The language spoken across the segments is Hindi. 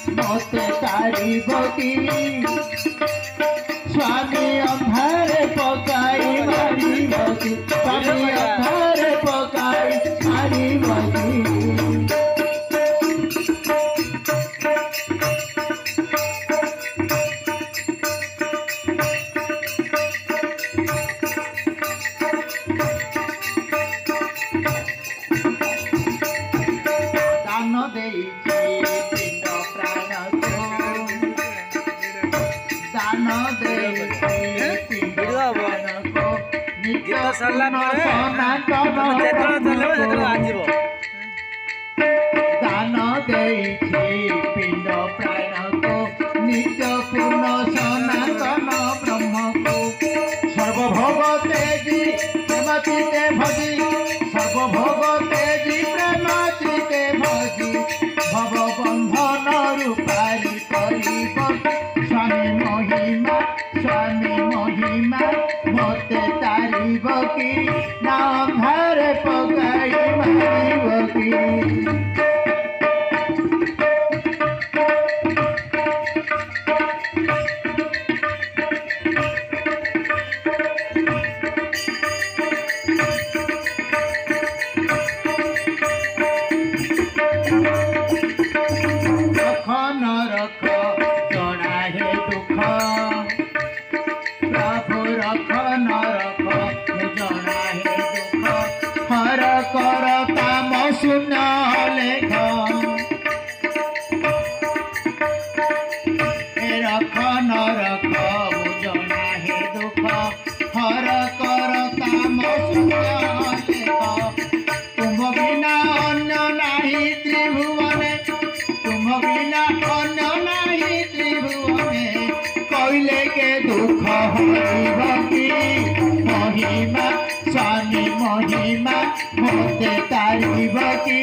मते तारिब की स्वामी अंधारे पकाई मारिब की स्वामी अंधारे पकाई मारिब की गीत सरला दान देइछि पिंड प्राण को नित्य पूर्ण सनातन ब्रह्म को सर्वभोग तेजी प्रेम चिते भजी सर्वभोग तेजी प्रेम चिते भजी भव बंधन रूपारी करिब स्वामी महिमा मते तारिब की ना अंधारे पकाई मारिब की महिमा मते तारिब की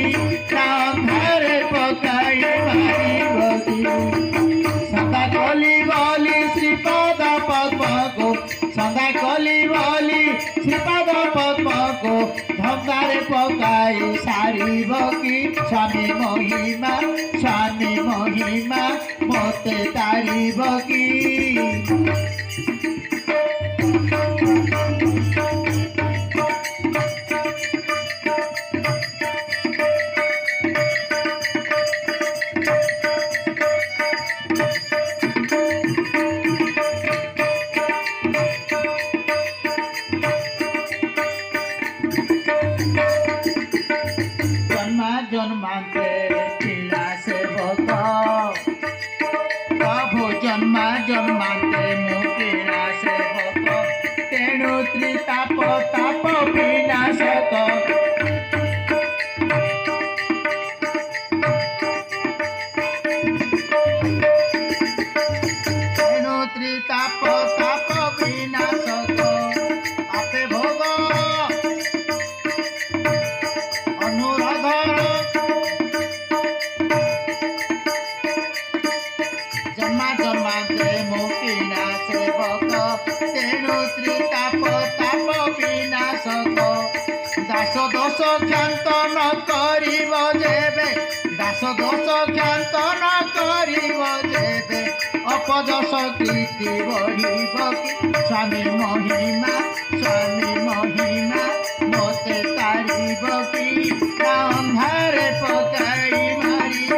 अंधारे पकाई मारिब की सदा कली बोली श्रीपद पद्म को सदा कली बोली श्रीपद पद्म को धंधारे पकाई सारिब की स्वामी महिमा मते तारिब की जन्मांते पिला से भक्त प्रभु जन्मांते मुकिला से भक्त तेणु त्रिताप ताप विनाशक तेणु त्रिताप ताप विनाशक आपे भोग अनुराध जन्मांते मुकिला से भक्त तेणु त्रिताप ताप विनाशक दास दोष क्षांत न करिब जेबे दास दोष क्षांत न करिब जेबे अपजस कीर्ति बढ़िब स्वामी महिमा मते तारिब की अंधारे पकाई मारिब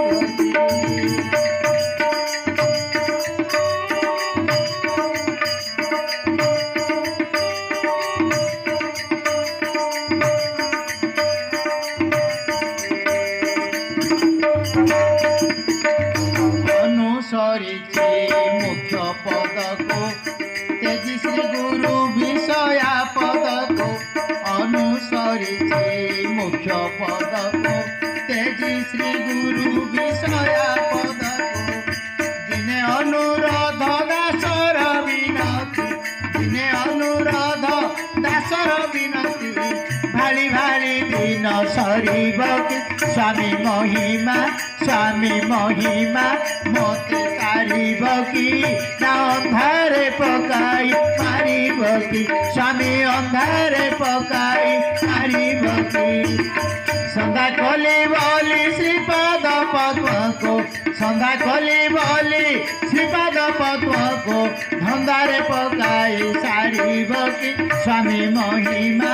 अनुसरिछि मुख्य पद को तेजी श्री गुरु विषया पद को अनुसरिछि मुख्य पद को तेजी श्री गुरु विषया पद को जिने अनुराध दासर विनती जिने अनुराध दासर विनती भाली भाली दिन सरिब स्वामी महिमा मते तारिब की अंधारे पकाई मारिब की स्वामी अंधारे पकाई मारिब की सदा कली बोली श्रीपद पद्म को ସନ୍ଧ୍ୟା କଲି ବୋଲି ଶ୍ରୀପାଦ ପଦ୍ମକୁ ଧନ୍ଦାରେ ପକାଇ ସାରିବ କି ସ୍ୱାମୀ ମହିମା